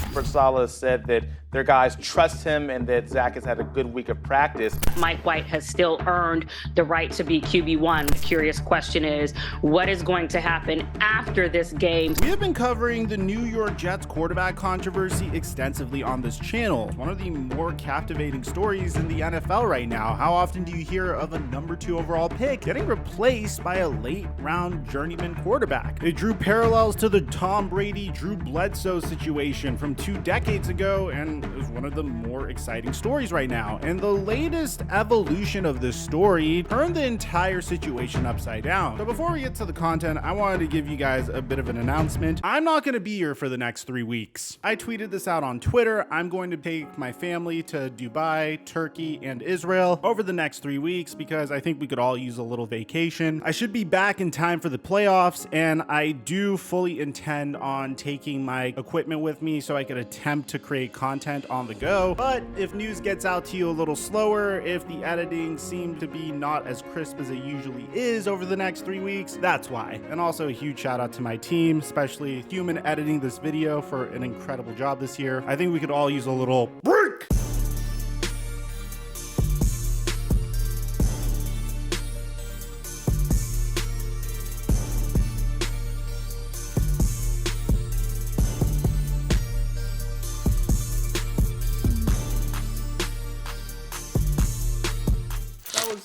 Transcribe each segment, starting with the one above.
Robert Saleh said that their guys trust him and that Zach has had a good week of practice. Mike White has still earned the right to be QB1. The curious question is, what is going to happen after this game? We have been covering the New York Jets quarterback controversy extensively on this channel. It's one of the more captivating stories in the NFL right now. How often do you hear of a number 2 overall pick getting replaced by a late round journeyman quarterback? It drew parallels to the Tom Brady, Drew Bledsoe situation from 2 decades ago, and is one of the more exciting stories right now. And the latest evolution of this story turned the entire situation upside down. So before we get to the content, I wanted to give you guys a bit of an announcement. I'm not going to be here for the next 3 weeks. I tweeted this out on Twitter. I'm going to take my family to Dubai, Turkey, and Israel over the next 3 weeks because I think we could all use a little vacation. I should be back in time for the playoffs, and I do fully intend on taking my equipment with me so I could attempt to create content on the go. But if news gets out to you a little slower, if the editing seemed to be not as crisp as it usually is over the next 3 weeks, that's why. And also a huge shout out to my team, especially Human editing this video for an incredible job this year. I think we could all use a little break.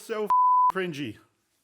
So cringy.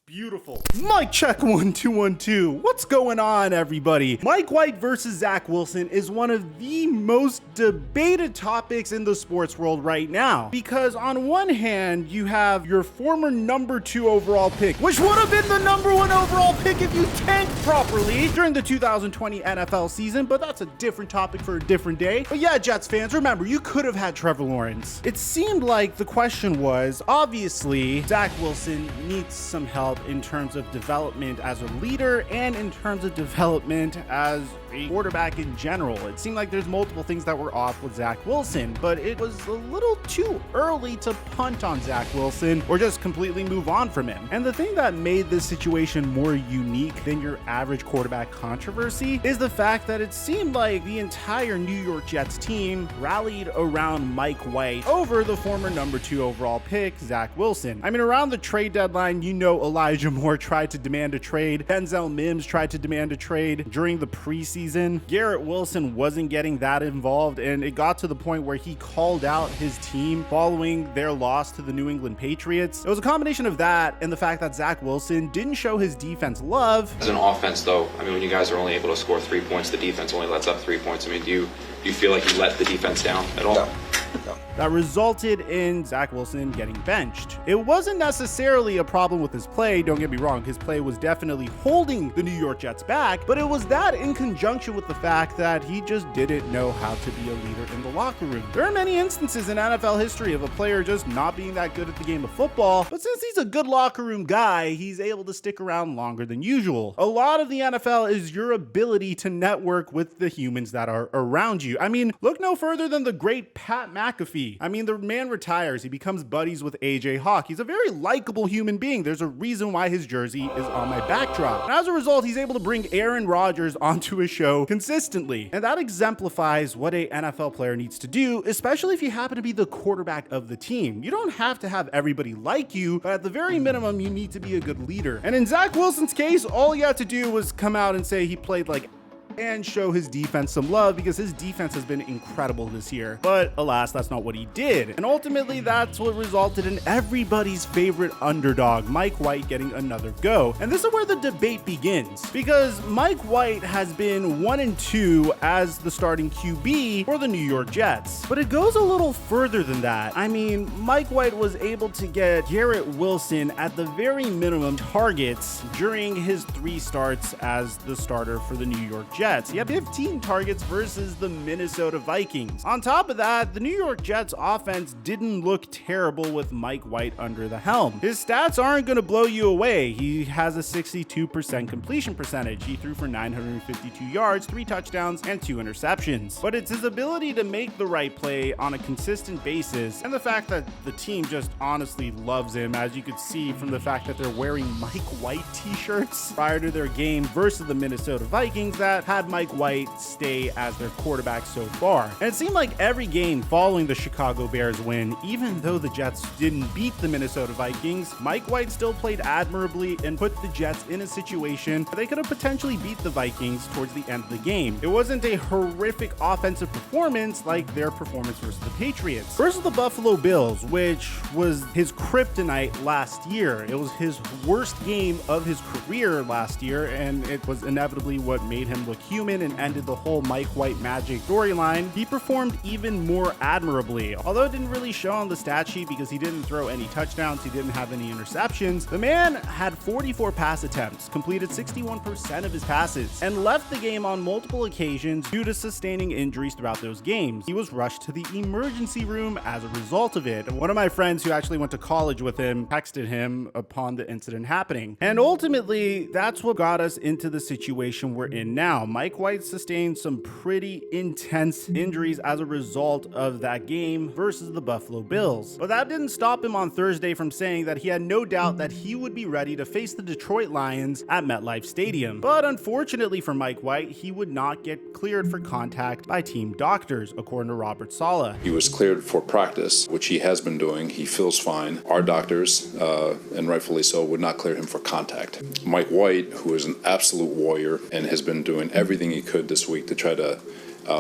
Beautiful. Mic check 1 2 1 2. What's going on, everybody? Mike White versus Zach Wilson is one of the most debated topics in the sports world right now, because on one hand you have your former number 2 overall pick, which would have been the number 1 overall pick if you tanked properly during the 2020 NFL season, but that's a different topic for a different day. But yeah, Jets fans, remember, you could have had Trevor Lawrence. It seemed like the question was, obviously Zach Wilson needs some help in terms of development as a leader and in terms of development as a quarterback in general. It seemed like there's multiple things that were off with Zach Wilson, but it was a little too early to punt on Zach Wilson or just completely move on from him. And the thing that made this situation more unique than your average quarterback controversy is the fact that it seemed like the entire New York Jets team rallied around Mike White over the former number 2 overall pick, Zach Wilson. I mean, around the trade deadline, you know, Elijah Moore tried to demand a trade. Denzel Mims tried to demand a trade during the preseason. Garrett Wilson wasn't getting that involved, and it got to the point where he called out his team following their loss to the New England Patriots. It was a combination of that and the fact that Zach Wilson didn't show his defense love. As an offense, though, I mean, when you guys are only able to score 3 points, the defense only lets up 3 points. I mean, do you feel like you let the defense down at all? No. That resulted in Zach Wilson getting benched. It wasn't necessarily a problem with his play, don't get me wrong, his play was definitely holding the New York Jets back, but it was that in conjunction with the fact that he just didn't know how to be a leader in the locker room. There are many instances in NFL history of a player just not being that good at the game of football, but since he's a good locker room guy, he's able to stick around longer than usual. A lot of the NFL is your ability to network with the humans that are around you. I mean, look no further than the great Pat McAfee. I mean, the man retires, he becomes buddies with AJ Hawk. He's a very likable human being. There's a reason why his jersey is on my backdrop. And as a result, he's able to bring Aaron Rodgers onto his show consistently. And that exemplifies what a NFL player needs to do, especially if you happen to be the quarterback of the team. You don't have to have everybody like you, but at the very minimum, you need to be a good leader. And in Zach Wilson's case, all he had to do was come out and say he played like and show his defense some love, because his defense has been incredible this year. But alas, that's not what he did. And ultimately, that's what resulted in everybody's favorite underdog, Mike White, getting another go. And this is where the debate begins, because Mike White has been 1-2 as the starting QB for the New York Jets. But it goes a little further than that. I mean, Mike White was able to get Garrett Wilson at the very minimum targets during his 3 starts as the starter for the New York Jets. He had 15 targets versus the Minnesota Vikings. On top of that, the New York Jets offense didn't look terrible with Mike White under the helm. His stats aren't going to blow you away. He has a 62% completion percentage. He threw for 952 yards, 3 touchdowns, and 2 interceptions. But it's his ability to make the right play on a consistent basis, and the fact that the team just honestly loves him, as you could see from the fact that they're wearing Mike White t-shirts prior to their game versus the Minnesota Vikings, that had Mike White stay as their quarterback so far. And it seemed like every game following the Chicago Bears win, even though the Jets didn't beat the Minnesota Vikings, Mike White still played admirably and put the Jets in a situation where they could have potentially beat the Vikings towards the end of the game. It wasn't a horrific offensive performance like their performance versus the Patriots. Versus the Buffalo Bills, which was his kryptonite last year. It was his worst game of his career last year, and it was inevitably what made him look human and ended the whole Mike White magic storyline. He performed even more admirably. Although it didn't really show on the stat sheet because he didn't throw any touchdowns, he didn't have any interceptions, the man had 44 pass attempts, completed 61% of his passes, and left the game on multiple occasions due to sustaining injuries throughout those games. He was rushed to the emergency room as a result of it. One of my friends who actually went to college with him texted him upon the incident happening. And ultimately, that's what got us into the situation we're in now. Mike White sustained some pretty intense injuries as a result of that game versus the Buffalo Bills. But that didn't stop him on Thursday from saying that he had no doubt that he would be ready to face the Detroit Lions at MetLife Stadium. But unfortunately for Mike White, he would not get cleared for contact by team doctors, according to Robert Saleh. He was cleared for practice, which he has been doing. He feels fine. Our doctors, and rightfully so, would not clear him for contact. Mike White, who is an absolute warrior and has been doing everything he could this week to try to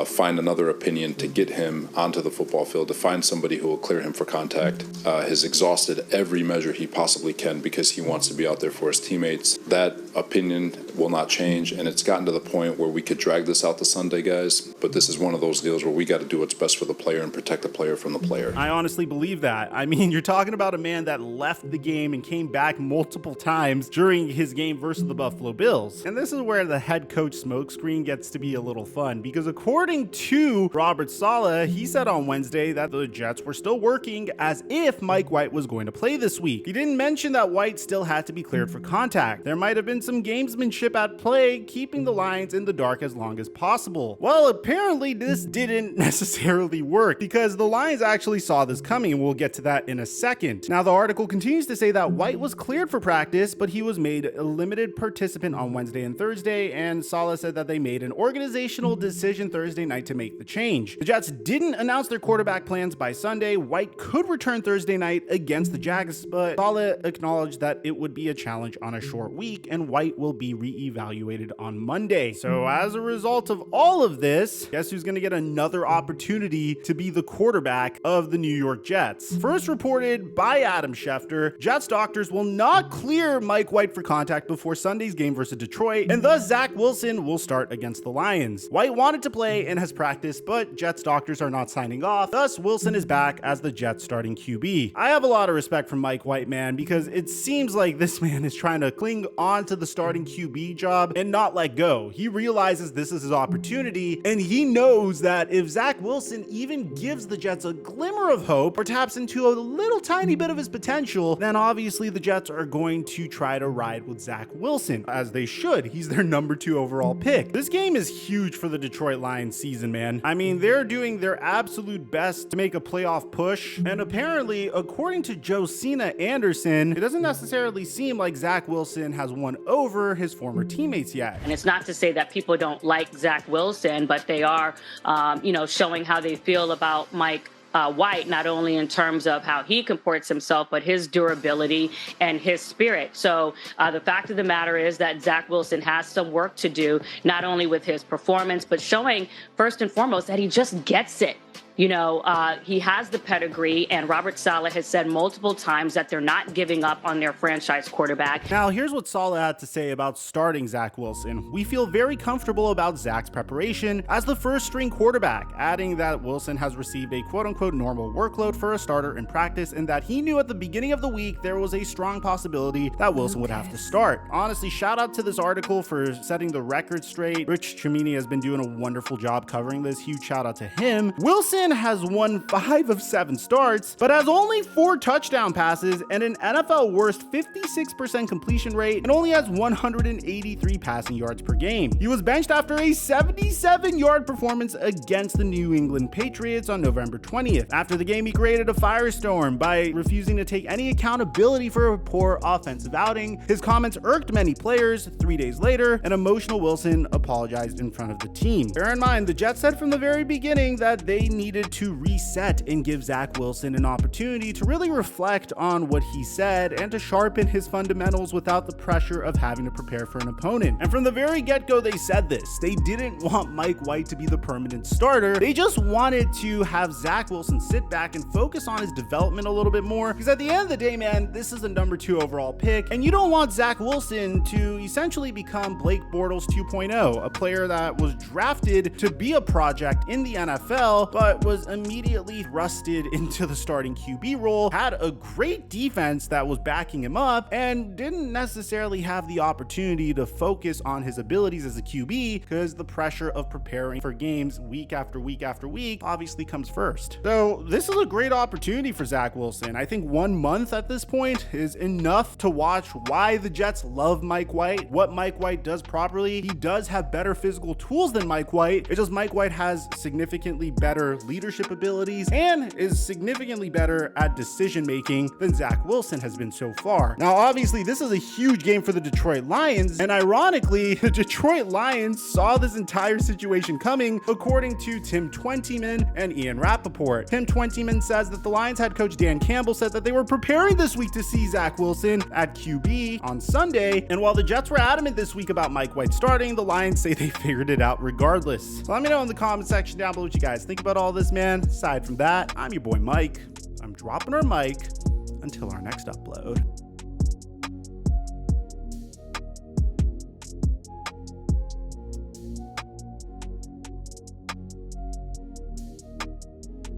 find another opinion to get him onto the football field, to find somebody who will clear him for contact, has exhausted every measure he possibly can because he wants to be out there for his teammates. That opinion will not change, and it's gotten to the point where we could drag this out to Sunday, guys, but this is one of those deals where we got to do what's best for the player and protect the player from the player. I honestly believe that. I mean, you're talking about a man that left the game and came back multiple times during his game versus the Buffalo Bills. And this is where the head coach smokescreen gets to be a little fun, because according to Robert Saleh, he said on Wednesday that the Jets were still working as if Mike White was going to play this week. He didn't mention that White still had to be cleared for contact. There might have been some gamesmanship at play, keeping the Lions in the dark as long as possible. Well, apparently this didn't necessarily work, because the Lions actually saw this coming, and we'll get to that in a second. Now, the article continues to say that White was cleared for practice, but he was made a limited participant on Wednesday and Thursday, and Saleh said that they made an organizational decision Thursday night to make the change. The Jets didn't announce their quarterback plans by Sunday. White could return Thursday night against the Jags, but Saleh acknowledged that it would be a challenge on a short week, and White will be re-evaluated on Monday. So as a result of all of this, guess who's going to get another opportunity to be the quarterback of the New York Jets? First reported by Adam Schefter, Jets doctors will not clear Mike White for contact before Sunday's game versus Detroit, and thus Zach Wilson will start against the Lions. White wanted to play and has practiced, but Jets doctors are not signing off, thus Wilson is back as the Jets starting QB. I have a lot of respect for Mike White, man, because it seems like this man is trying to cling on to the starting QB job and not let go. He realizes this is his opportunity, and he knows that if Zach Wilson even gives the Jets a glimmer of hope or taps into a little tiny bit of his potential, then obviously the Jets are going to try to ride with Zach Wilson, as they should. He's their number 2 overall pick. This game is huge for the Detroit Lions season, man. I mean, they're doing their absolute best to make a playoff push, and apparently, according to Josina Anderson, it doesn't necessarily seem like Zach Wilson has won over his former teammates yet. And it's not to say that people don't like Zach Wilson, but they are, showing how they feel about Mike White, not only in terms of how he comports himself, but his durability and his spirit. So the fact of the matter is that Zach Wilson has some work to do, not only with his performance, but showing first and foremost that he just gets it. He has the pedigree, and Robert Saleh has said multiple times that they're not giving up on their franchise quarterback. Now, here's what Saleh had to say about starting Zach Wilson. We feel very comfortable about Zach's preparation as the first string quarterback, adding that Wilson has received a quote-unquote normal workload for a starter in practice, and that he knew at the beginning of the week there was a strong possibility that Wilson would have to start. Honestly, shout out to this article for setting the record straight. Rich Cimini has been doing a wonderful job covering this. Huge shout out to him. Wilson Wilson has won 5 of 7 starts, but has only 4 touchdown passes and an NFL worst 56% completion rate and only has 183 passing yards per game. He was benched after a 77-yard performance against the New England Patriots on November 20th. After the game, he created a firestorm by refusing to take any accountability for a poor offensive outing. His comments irked many players. 3 days later, an emotional Wilson apologized in front of the team. Bear in mind, the Jets said from the very beginning that they needed to reset and give Zach Wilson an opportunity to really reflect on what he said and to sharpen his fundamentals without the pressure of having to prepare for an opponent. And from the very get-go, they said this. They didn't want Mike White to be the permanent starter. They just wanted to have Zach Wilson sit back and focus on his development a little bit more, because at the end of the day, man, this is a number 2 overall pick, and you don't want Zach Wilson to essentially become Blake Bortles 2.0, a player that was drafted to be a project in the NFL, but was immediately thrusted into the starting QB role, had a great defense that was backing him up, and didn't necessarily have the opportunity to focus on his abilities as a QB because the pressure of preparing for games week after week after week obviously comes first. So this is a great opportunity for Zach Wilson. I think 1 month at this point is enough to watch why the Jets love Mike White, what Mike White does properly. He does have better physical tools than Mike White. It's just Mike White has significantly better leadership abilities and is significantly better at decision making than Zach Wilson has been so far. Now, obviously, this is a huge game for the Detroit Lions, and ironically, the Detroit Lions saw this entire situation coming, according to Tim Twentyman and Ian Rappaport. Tim Twentyman says that the Lions head coach Dan Campbell said that they were preparing this week to see Zach Wilson at QB on Sunday, and while the Jets were adamant this week about Mike White starting, the Lions say they figured it out regardless. So let me know in the comment section down below what you guys think about all this, man. Aside from that, I'm your boy Mike. I'm dropping our mic until our next upload.